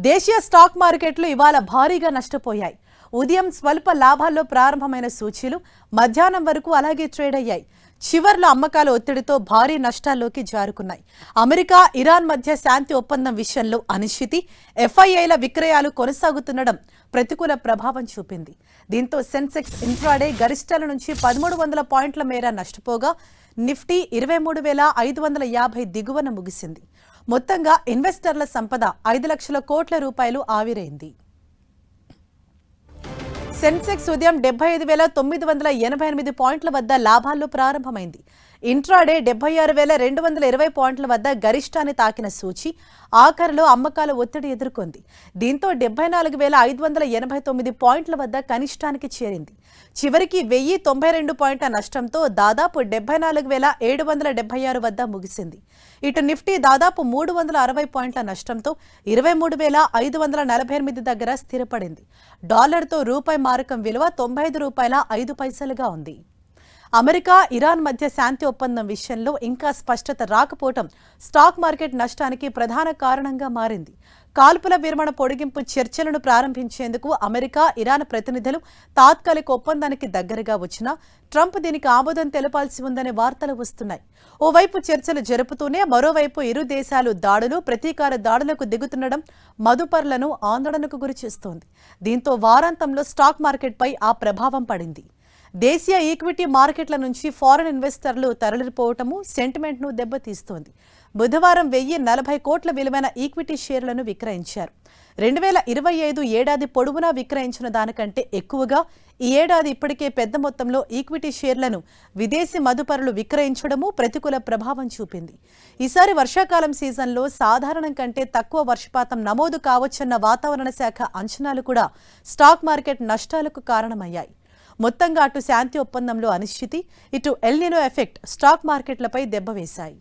దేశీయ స్టాక్ మార్కెట్లు ఇవాళ భారీగా నష్టపోయాయి. ఉదయం స్వల్ప లాభాల్లో ప్రారంభమైన సూచీలు మధ్యాహ్నం వరకు అలాగే ట్రేడ్ అయ్యాయి. చివర్లో అమ్మకాల ఒత్తిడితో భారీ నష్టాల్లోకి జారుకున్నాయి. అమెరికా, ఇరాన్ మధ్య శాంతి ఒప్పందం విషయంలో అనిశ్చితి, ఎఫ్ఐఐల విక్రయాలు కొనసాగుతుండడం ప్రతికూల ప్రభావం చూపింది. దీంతో సెన్సెక్స్ ఇంట్రాడే గరిష్టాల నుంచి 1300 పాయింట్ల మేర నష్టపోగా నిఫ్టీ 23,550 దిగువన ముగిసింది. మొత్తంగా ఇన్వెస్టర్ల సంపద 5 లక్షల కోట్ల రూపాయలు ఆవిరైంది. సెన్సెక్స్ ఉదయం 75,988 పాయింట్ల వద్ద లాభాల్లో ప్రారంభమైంది. ఇంట్రాడే 76,220 పాయింట్ల వద్ద గరిష్టాన్ని తాకిన సూచి ఆఖరిలో అమ్మకాల ఒత్తిడి ఎదుర్కొంది. దీంతో 74,589 పాయింట్ల వద్ద కనిష్టానికి చేరింది. చివరికి 1,092 పాయింట్ల నష్టంతో దాదాపు 74,776 వద్ద ముగిసింది. ఇటు నిఫ్టీ దాదాపు 360 పాయింట్ల నష్టంతో 23,548 దగ్గర స్థిరపడింది. డాలర్తో రూపాయి మారకం విలువ 95 రూపాయల 5 పైసలుగా ఉంది. అమెరికా, ఇరాన్ మధ్య శాంతి ఒప్పందం విషయంలో ఇంకా స్పష్టత రాకపోవడం స్టాక్ మార్కెట్ నష్టానికి ప్రధాన కారణంగా మారింది. కాల్పుల విరమణ పొడిగింపు చర్చలను ప్రారంభించేందుకు అమెరికా, ఇరాన్ ప్రతినిధులు తాత్కాలిక ఒప్పందానికి దగ్గరగా వచ్చినా ట్రంప్ దీనికి ఆమోదం తెలపాల్సి ఉందనే వార్తలు వస్తున్నాయి. ఓవైపు చర్చలు జరుపుతూనే మరోవైపు ఇరు దేశాలు దాడులు, ప్రతీకార దాడులకు దిగుతుండడం మదుపర్లను ఆందోళనకు గురిచేస్తోంది. దీంతో వారాంతంలో స్టాక్ మార్కెట్పై ఆ ప్రభావం పడింది. దేశీయ ఈక్విటీ మార్కెట్ల నుంచి ఫారెన్ ఇన్వెస్టర్లు తరలిపోవటము సెంటిమెంట్ను దెబ్బతీస్తోంది. బుధవారం 1,040 కోట్ల విలువైన ఈక్విటీ షేర్లను విక్రయించారు. 2025 ఏడాది పొడవునా విక్రయించిన దానికంటే ఎక్కువగా ఈ ఏడాది ఇప్పటికే పెద్ద మొత్తంలో ఈక్విటీ షేర్లను విదేశీ మదుపరులు విక్రయించడము ప్రతికూల ప్రభావం చూపింది. ఈసారి వర్షాకాలం సీజన్లో సాధారణం కంటే తక్కువ వర్షపాతం నమోదు కావచ్చన్న వాతావరణ శాఖ అంచనాలు కూడా స్టాక్ మార్కెట్ నష్టాలకు కారణమయ్యాయి. మొత్తంగా అటు శాంతి ఒప్పందంలో అనిశ్చితి, ఇటు ఎల్ నినో ఎఫెక్ట్ స్టాక్ మార్కెట్లపై దెబ్బవేశాయి.